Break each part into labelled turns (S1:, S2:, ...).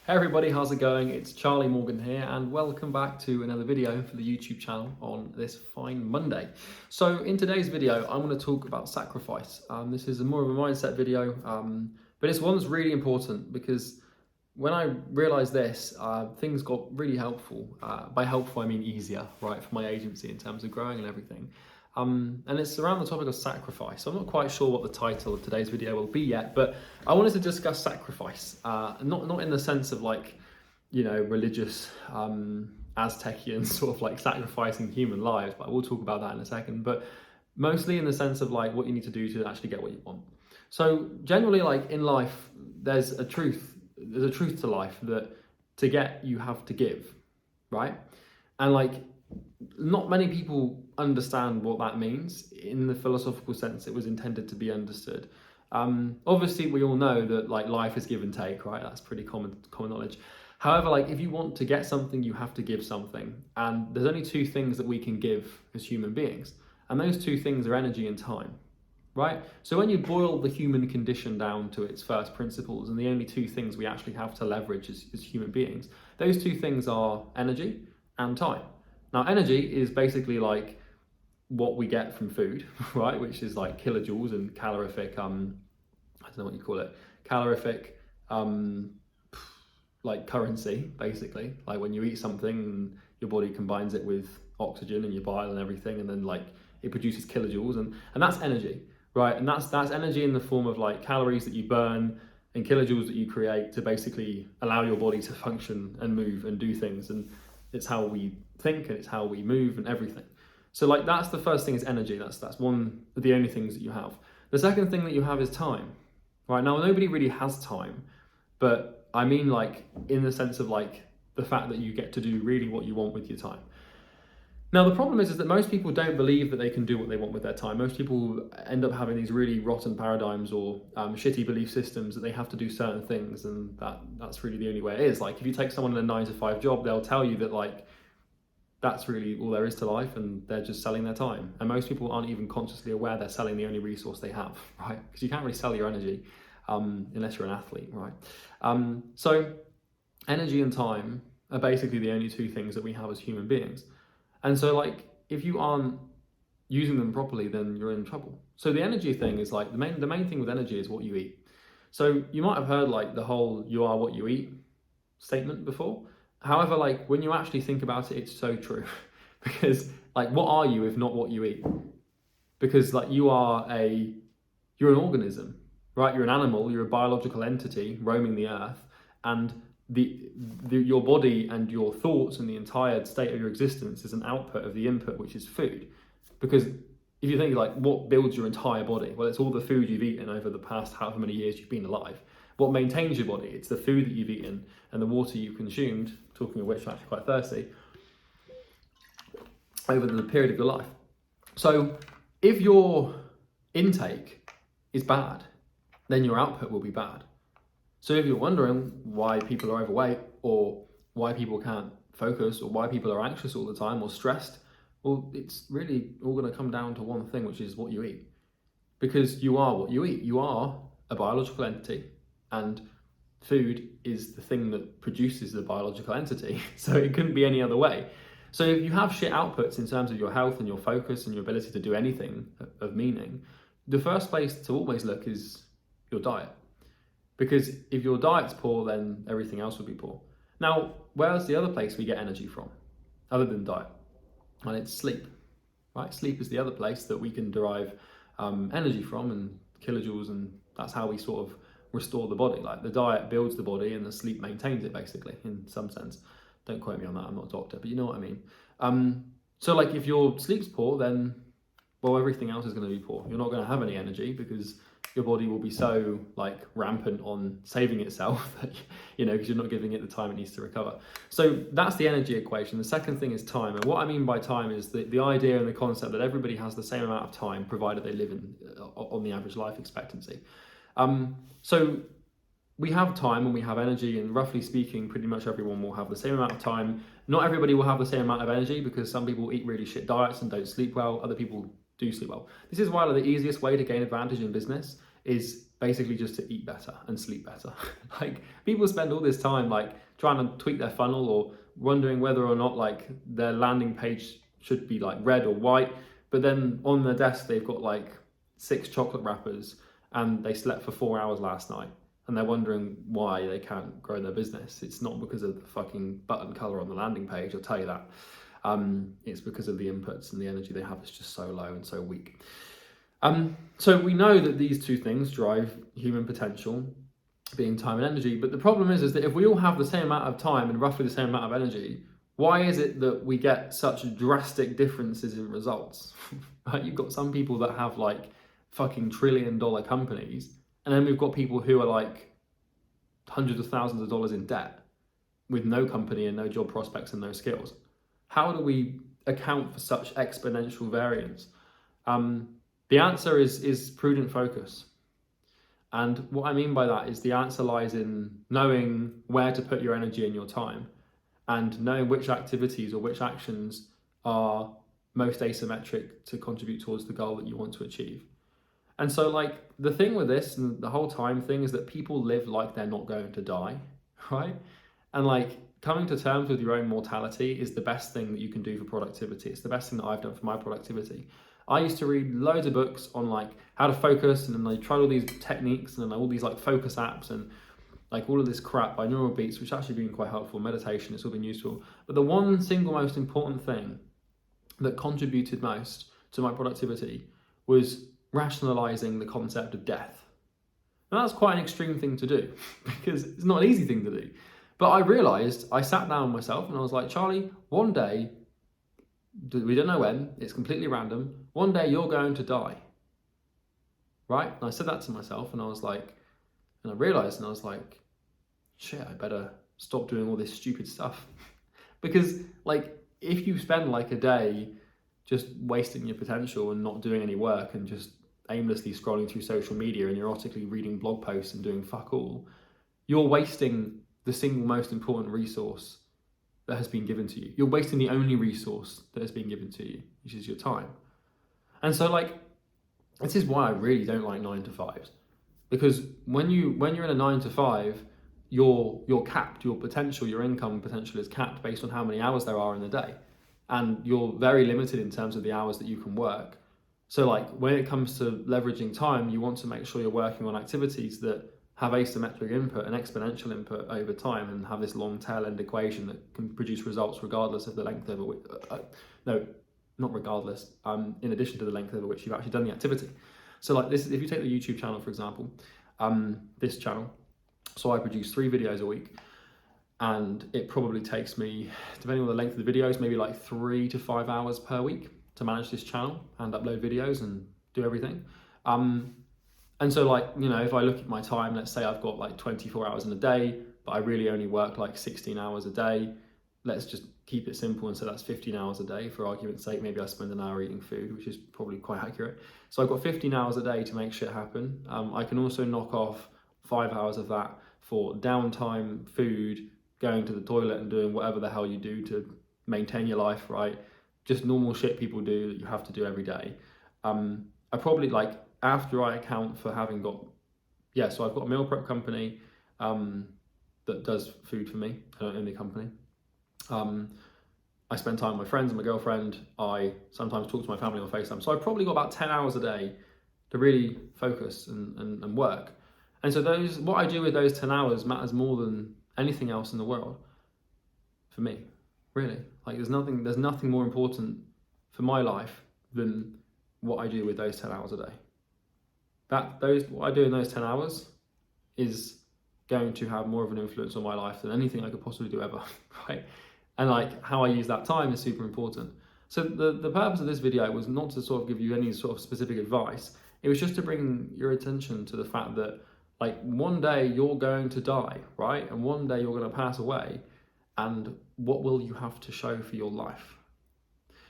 S1: Hey everybody, how's it going? It's Charlie Morgan here and welcome back to another video for the YouTube channel on this fine Monday. So in today's video, I'm going to talk about sacrifice. This is more of a mindset video, but it's one that's really important because when I realized this, things got really helpful. By helpful, I mean easier, right, for my agency in terms of growing and everything. And it's around the topic of sacrifice. So I'm not quite sure what the title of today's video will be yet, but I wanted to discuss sacrifice, not in the sense of like, you know, religious Aztecian sort of like sacrificing human lives, but we'll talk about that in a second, but mostly in the sense of like what you need to do to actually get what you want. So generally, like in life, there's a truth to life that to get, you have to give, right? And like, not many people understand what that means in the philosophical sense it was intended to be understood. Obviously, we all know that like life is give and take, right? That's pretty common knowledge. However, like if you want to get something, you have to give something. And there's only two things that we can give as human beings. And those two things are energy and time, right? So when you boil the human condition down to its first principles, and the only two things we actually have to leverage as human beings, those two things are energy and time. Now, energy is basically like what we get from food, right? Which is like kilojoules and calorific, I don't know what you call it, calorific, like currency, basically. Like when you eat something, your body combines it with oxygen and your bile and everything, and then like it produces kilojoules, and that's energy, right? And that's energy in the form of like calories that you burn and kilojoules that you create to basically allow your body to function and move and do things. And it's how we think and it's how we move and everything. So like that's the first thing is energy. That's one of the only things that you have. The second thing that you have is time, right? Now nobody really has time, but I mean like in the sense of like the fact that you get to do really what you want with your time. Now the problem is that most people don't believe that they can do what they want with their time. Most people end up having these really rotten paradigms or shitty belief systems that they have to do certain things, and that's really the only way it is. Like if you take someone in a 9-to-5 job, they'll tell you that like that's really all there is to life and they're just selling their time. And most people aren't even consciously aware they're selling the only resource they have, right? Because you can't really sell your energy unless you're an athlete, right? So energy and time are basically the only two things that we have as human beings. And so like, if you aren't using them properly, then you're in trouble. So the energy thing is like, the main thing with energy is what you eat. So you might have heard like the whole "you are what you eat" statement before. However, like when you actually think about it, it's so true. Because like, what are you if not what you eat? Because like you're an organism, right? You're an animal, you're a biological entity roaming the earth, and your body and your thoughts and the entire state of your existence is an output of the input, which is food. Because if you think like what builds your entire body, well, it's all the food you've eaten over the past however many years you've been alive. What maintains your body? It's the food that you've eaten and the water you've consumed, talking of which I'm actually quite thirsty, over the period of your life. So if your intake is bad, then your output will be bad. So if you're wondering why people are overweight or why people can't focus or why people are anxious all the time or stressed, well, it's really all going to come down to one thing, which is what you eat. Because you are what you eat. You are a biological entity, and food is the thing that produces the biological entity. So it couldn't be any other way. So if you have shit outputs in terms of your health and your focus and your ability to do anything of meaning, the first place to always look is your diet. Because if your diet's poor, then everything else will be poor. Now, where's the other place we get energy from, other than diet? And it's sleep, right? Sleep is the other place that we can derive energy from and kilojoules, and that's how we sort of restore the body. Like the diet builds the body and the sleep maintains it, basically, in some sense. Don't quote me on that, I'm not a doctor, but you know what I mean. So like if your sleep's poor, then, well, everything else is going to be poor. You're not going to have any energy because your body will be so like rampant on saving itself that, you know, because you're not giving it the time it needs to recover. So that's the energy equation. The second thing is time. And what I mean by time is the idea and the concept that everybody has the same amount of time, provided they live on the average life expectancy. So we have time and we have energy, and roughly speaking, pretty much everyone will have the same amount of time. Not everybody will have the same amount of energy because some people eat really shit diets and don't sleep well. Other people do sleep well. This is why the easiest way to gain advantage in business is basically just to eat better and sleep better. Like people spend all this time like trying to tweak their funnel or wondering whether or not like their landing page should be like red or white, but then on their desk they've got like 6 chocolate wrappers and they slept for 4 hours last night and they're wondering why they can't grow their business. It's not because of the fucking button color on the landing page, I'll tell you that. It's because of the inputs and the energy they have is just so low and so weak. So we know that these two things drive human potential, being time and energy, but the problem is that if we all have the same amount of time and roughly the same amount of energy, why is it that we get such drastic differences in results? Right? You've got some people that have like fucking $1 trillion companies, and then we've got people who are like hundreds of thousands of dollars in debt with no company and no job prospects and no skills. How do we account for such exponential variance? The answer is prudent focus. And what I mean by that is the answer lies in knowing where to put your energy and your time, and knowing which activities or which actions are most asymmetric to contribute towards the goal that you want to achieve. And so like the thing with this and the whole time thing is that people live like they're not going to die, right? And like coming to terms with your own mortality is the best thing that you can do for productivity. It's the best thing that I've done for my productivity. I used to read loads of books on like how to focus, and then I tried all these techniques and then all these like focus apps and like all of this crap by neural beats, which actually been quite helpful. Meditation, it's all been useful. But the one single most important thing that contributed most to my productivity was rationalizing the concept of death. Now that's quite an extreme thing to do because it's not an easy thing to do. But I realized, I sat down myself and I was like, Charlie, one day, we don't know when, it's completely random, one day you're going to die, right? And I said that to myself and I was like, and I realized and I was like, shit, I better stop doing all this stupid stuff. Because like, if you spend like a day just wasting your potential and not doing any work and just aimlessly scrolling through social media and erotically reading blog posts and doing fuck all, you're wasting the single most important resource that has been given to you. You're wasting the only resource that has been given to you, which is your time. And so like, this is why I really don't like 9 to 5s. Because when you're in a 9 to 5, you're capped, your potential, your income potential is capped based on how many hours there are in the day. And you're very limited in terms of the hours that you can work. So like when it comes to leveraging time, you want to make sure you're working on activities that have asymmetric input and exponential input over time and have this long tail end equation that can produce results regardless of the length over which, no, not regardless, in addition to the length over which you've actually done the activity. So like this, if you take the YouTube channel, for example, this channel, so I produce 3 videos a week and it probably takes me, depending on the length of the videos, maybe like 3 to 5 hours per week to manage this channel and upload videos and do everything. And so like, you know, if I look at my time, let's say I've got like 24 hours in a day, but I really only work like 16 hours a day. Let's just keep it simple and say that's 15 hours a day for argument's sake. Maybe I spend an hour eating food, which is probably quite accurate. So I've got 15 hours a day to make shit happen. I can also knock off 5 hours of that for downtime, food, going to the toilet and doing whatever the hell you do to maintain your life, right? Just normal shit people do that you have to do every day. I probably like, after I account for having got, so I've got a meal prep company that does food for me. I don't own the company. I spend time with my friends and my girlfriend. I sometimes talk to my family on FaceTime. So I've probably got about 10 hours a day to really focus and work. And so what I do with those 10 hours matters more than anything else in the world for me, really. Like there's nothing more important for my life than what I do with those 10 hours a day. What I do in those 10 hours is going to have more of an influence on my life than anything I could possibly do ever, right? And like how I use that time is super important. So the purpose of this video was not to sort of give you any sort of specific advice. It was just to bring your attention to the fact that like one day you're going to die, right? And one day you're going to pass away. And what will you have to show for your life?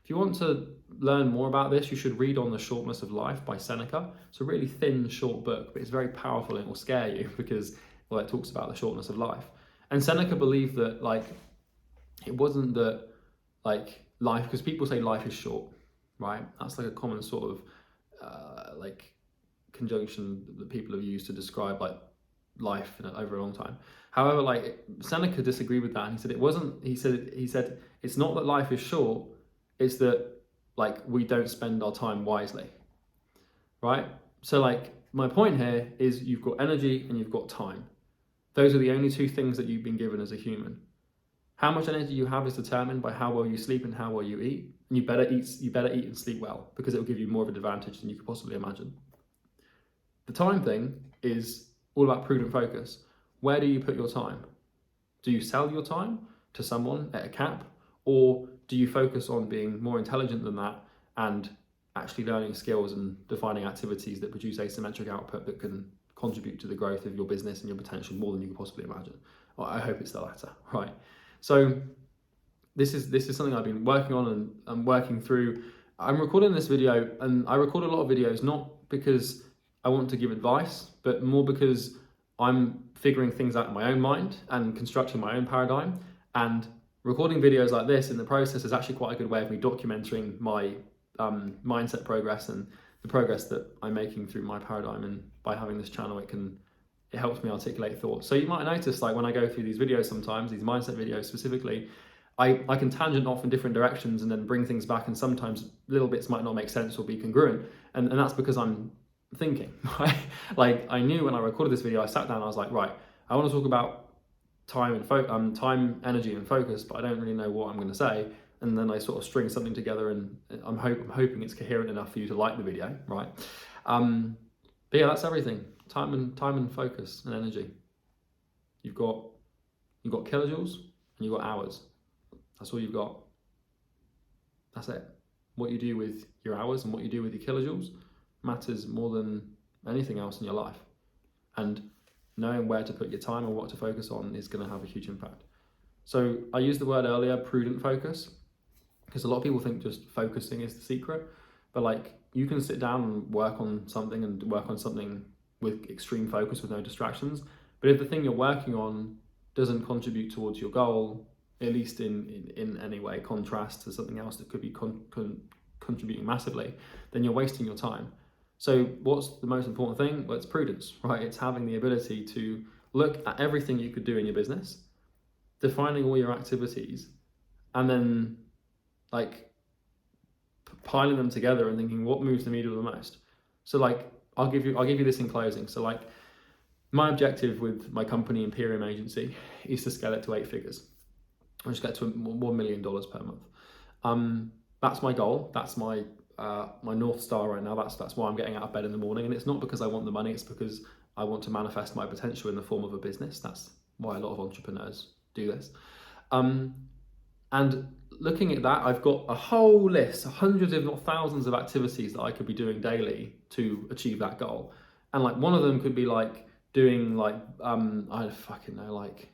S1: If you want to learn more about this, you should read on The Shortness of Life by Seneca. It's a really thin, short book, but it's very powerful and it will scare you because, well, it talks about the shortness of life. And Seneca believed that, like, it wasn't that, like, life, because people say life is short, right? That's like a common sort of, conjunction that people have used to describe like life over a long time. However, like Seneca disagreed with that, and he said it wasn't. He said it's not that life is short; it's that like we don't spend our time wisely, right? So like my point here is you've got energy and you've got time. Those are the only two things that you've been given as a human. How much energy you have is determined by how well you sleep and how well you eat. And you better eat and sleep well, because it will give you more of an advantage than you could possibly imagine. The time thing is all about prudent focus. Where do you put your time? Do you sell your time to someone at a cap, or do you focus on being more intelligent than that and actually learning skills and defining activities that produce asymmetric output that can contribute to the growth of your business and your potential more than you could possibly imagine? Well, I hope it's the latter, right? So this is something I've been working on and I'm working through. I'm recording this video, and I record a lot of videos not because I want to give advice, but more because I'm figuring things out in my own mind and constructing my own paradigm. And recording videos like this in the process is actually quite a good way of me documenting my mindset progress and the progress that I'm making through my paradigm. And by having this channel, it helps me articulate thoughts. So you might notice, like when I go through these videos sometimes, these mindset videos specifically, I can tangent off in different directions and then bring things back, and sometimes little bits might not make sense or be congruent. And that's because I'm thinking, right? Like I knew when I recorded this video, I sat down, I was like, right, I want to talk about time and time, energy and focus, but I don't really know what I'm going to say. And then I sort of string something together, and I'm hoping it's coherent enough for you to like the video, right? But yeah, that's everything. Time and focus and energy. You've got kilojoules and you've got hours. That's all you've got. That's it. What you do with your hours and what you do with your kilojoules matters more than anything else in your life. And knowing where to put your time and what to focus on is going to have a huge impact. So I used the word earlier, prudent focus, because a lot of people think just focusing is the secret. But like you can sit down and work on something with extreme focus with no distractions. But if the thing you're working on doesn't contribute towards your goal, at least in any way, contrast to something else that could be contributing massively, then you're wasting your time. So what's the most important thing? Well, it's prudence, right? It's having the ability to look at everything you could do in your business, defining all your activities, and then like piling them together and thinking what moves the needle the most. So like I'll give you this in closing. So like my objective with my company Imperium Agency is to scale it to 8 figures. I just get to $1 million per month. That's my goal. That's my North Star right now. That's why I'm getting out of bed in the morning. And it's not because I want the money, it's because I want to manifest my potential in the form of a business. That's why a lot of entrepreneurs do this. And looking at that, I've got a whole list, hundreds if not thousands of activities that I could be doing daily to achieve that goal. And like one of them could be like doing like, I fucking know, like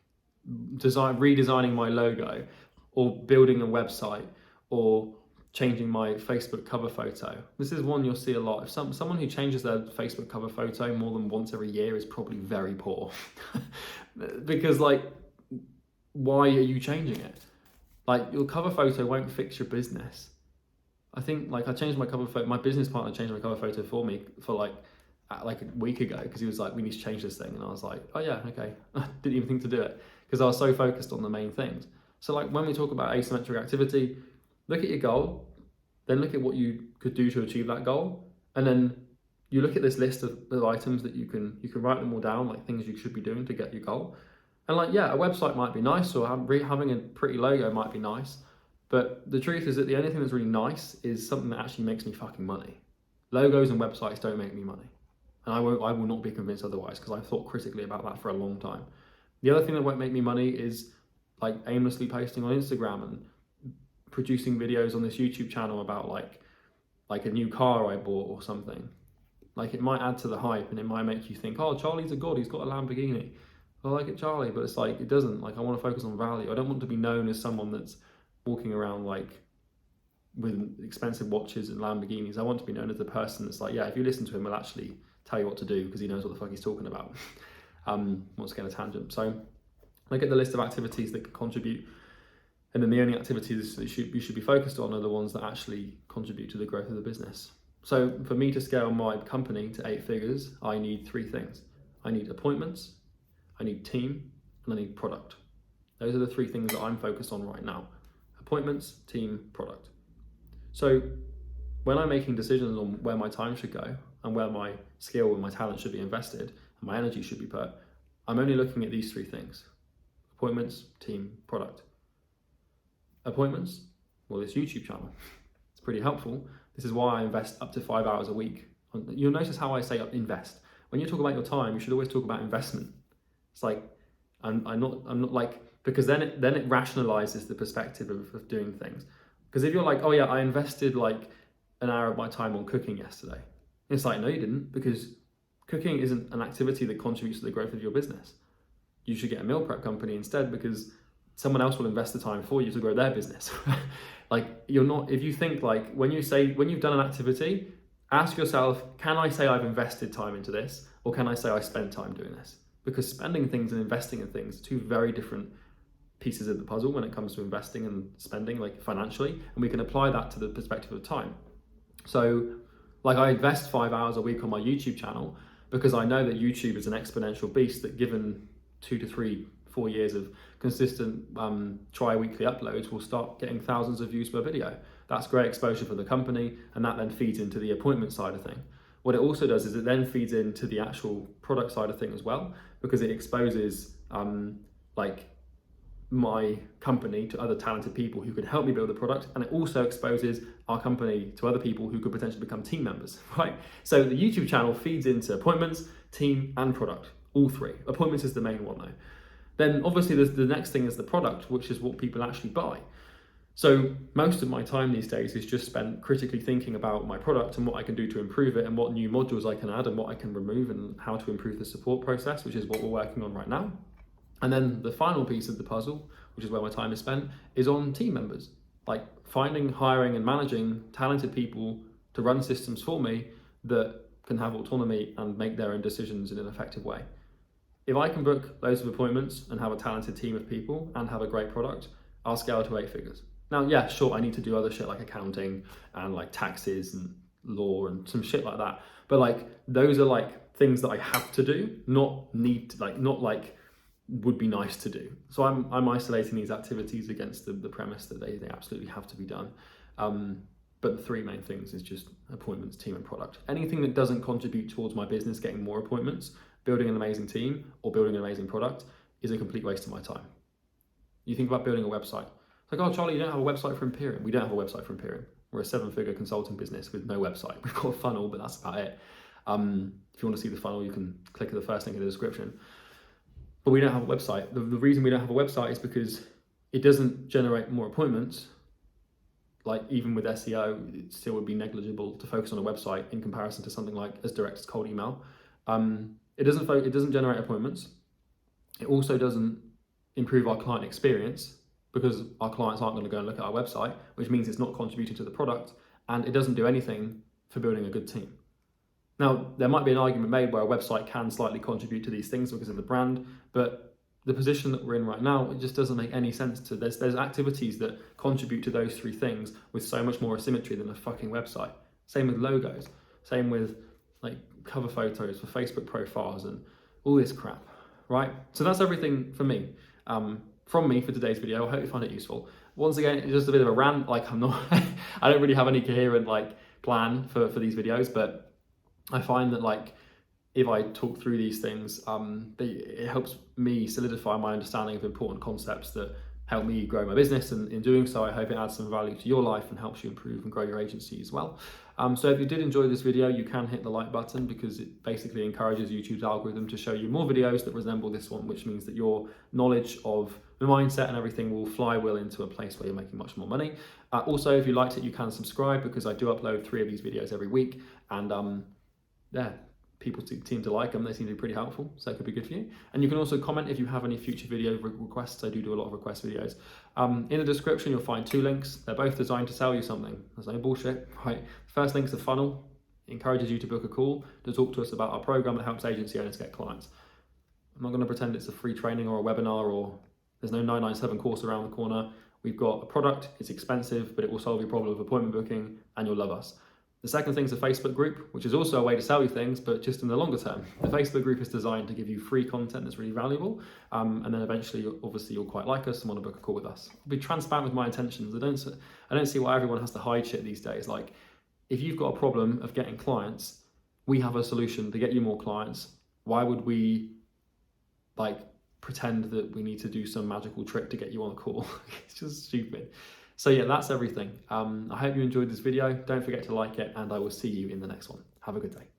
S1: redesigning my logo, or building a website, or changing my Facebook cover photo. This is one you'll see a lot. If someone who changes their Facebook cover photo more than once every year is probably very poor. Because like, why are you changing it? Like your cover photo won't fix your business. I think like I changed my cover photo, my business partner changed my cover photo for me for like a week ago, because he was like, we need to change this thing. And I was like, oh yeah, okay. I didn't even think to do it because I was so focused on the main things. So like when we talk about asymmetric activity, look at your goal, then look at what you could do to achieve that goal. And then you look at this list of items that you can write them all down, like things you should be doing to get your goal. And like, yeah, a website might be nice, or having a pretty logo might be nice. But the truth is that the only thing that's really nice is something that actually makes me fucking money. Logos and websites don't make me money. And I will not be convinced otherwise, because I've thought critically about that for a long time. The other thing that won't make me money is like aimlessly posting on Instagram and producing videos on this YouTube channel about like a new car I bought or something. Like it might add to the hype and it might make you think, oh, Charlie's a god, he's got a Lamborghini. I like it, Charlie, but it's like, it doesn't. Like I want to focus on value. I don't want to be known as someone that's walking around like with expensive watches and Lamborghinis. I want to be known as the person that's like, yeah, if you listen to him, he'll actually tell you what to do because he knows what the fuck he's talking about. Once again, a tangent. So look at the list of activities that could contribute, and then the only activities that you should be focused on are the ones that actually contribute to the growth of the business. So for me to scale my company to 8 figures, I need 3 things. I need appointments, I need team, and I need product. Those are the 3 things that I'm focused on right now. Appointments, team, product. So when I'm making decisions on where my time should go and where my skill and my talent should be invested and my energy should be put, I'm only looking at these 3 things. Appointments, team, product. Appointments, well, this YouTube channel. It's pretty helpful. This is why I invest up to 5 hours a week. You'll notice how I say invest. When you talk about your time, you should always talk about investment. It's like, I'm not like, because then it rationalizes the perspective of doing things. Because if you're like, oh yeah, I invested like an hour of my time on cooking yesterday. It's like, no, you didn't, because cooking isn't an activity that contributes to the growth of your business. You should get a meal prep company instead, because someone else will invest the time for you to grow their business. Like, you're not, if you think like, when you've done an activity, ask yourself, can I say I've invested time into this? Or can I say I spent time doing this? Because spending things and investing in things are 2 very different pieces of the puzzle when it comes to investing and spending, like financially, and we can apply that to the perspective of time. So like, I invest 5 hours a week on my YouTube channel because I know that YouTube is an exponential beast that, given 2 to 3, 4 years of consistent tri-weekly uploads, will start getting thousands of views per video. That's great exposure for the company, and that then feeds into the appointment side of thing. What it also does is it then feeds into the actual product side of thing as well, because it exposes like my company to other talented people who could help me build the product, and it also exposes our company to other people who could potentially become team members, right? So the YouTube channel feeds into appointments, team, and product, all 3. Appointments is the main one though. Then obviously the next thing is the product, which is what people actually buy. So most of my time these days is just spent critically thinking about my product and what I can do to improve it, and what new modules I can add and what I can remove, and how to improve the support process, which is what we're working on right now. And then the final piece of the puzzle, which is where my time is spent, is on team members. Like finding, hiring, and managing talented people to run systems for me that can have autonomy and make their own decisions in an effective way. If I can book loads of appointments and have a talented team of people and have a great product, I'll scale to 8 figures. Now, yeah, sure, I need to do other shit like accounting and like taxes and law and some shit like that. But like, those are like things that I have to do, not would be nice to do. So I'm isolating these activities against the premise that they absolutely have to be done. But the 3 main things is just appointments, team, and product. Anything that doesn't contribute towards my business getting more appointments, building an amazing team, or building an amazing product is a complete waste of my time. You think about building a website. It's like, oh, Charlie, you don't have a website for Imperium. We don't have a website for Imperium. We're a 7-figure consulting business with no website. We've got a funnel, but that's about it. If you want to see the funnel, you can click at the first link in the description. But we don't have a website. The reason we don't have a website is because it doesn't generate more appointments. Like, even with SEO, it still would be negligible to focus on a website in comparison to something like as direct as cold email. It doesn't generate appointments. It also doesn't improve our client experience, because our clients aren't going to go and look at our website, which means it's not contributing to the product, and it doesn't do anything for building a good team. Now, there might be an argument made where a website can slightly contribute to these things because of the brand, but the position that we're in right now, it just doesn't make any sense to. There's activities that contribute to those 3 things with so much more asymmetry than a fucking website. Same with logos, same with like cover photos for Facebook profiles and all this crap, right? So that's everything for me. From me for today's video. I hope you find it useful. Once again, it's just a bit of a rant. Like, I don't really have any coherent like plan for these videos, but I find that like, if I talk through these things, it helps me solidify my understanding of important concepts that help me grow my business, and in doing so, I hope it adds some value to your life and helps you improve and grow your agency as well. So if you did enjoy this video, you can hit the like button, because it basically encourages YouTube's algorithm to show you more videos that resemble this one, which means that your knowledge of the mindset and everything will flywheel into a place where you're making much more money. Also, if you liked it, you can subscribe, because I do upload 3 of these videos every week, and yeah, people seem to like them. They seem to be pretty helpful, so it could be good for you. And you can also comment if you have any future video requests. I do a lot of request videos. In the description, you'll find 2 links. They're both designed to sell you something. There's no bullshit, right? First link's the funnel. It encourages you to book a call to talk to us about our program that helps agency owners get clients. I'm not going to pretend it's a free training or a webinar, or there's no 997 course around the corner. We've got a product, it's expensive, but it will solve your problem of appointment booking, and you'll love us. The second thing is a Facebook group, which is also a way to sell you things, but just in the longer term. The Facebook group is designed to give you free content that's really valuable, and then eventually, obviously, you'll quite like us and want to book a call with us. I'll be transparent with my intentions. I don't see why everyone has to hide shit these days. Like, if you've got a problem of getting clients, we have a solution to get you more clients. Why would we like pretend that we need to do some magical trick to get you on a call? It's just stupid. So yeah, that's everything. I hope you enjoyed this video. Don't forget to like it, and I will see you in the next one. Have a good day.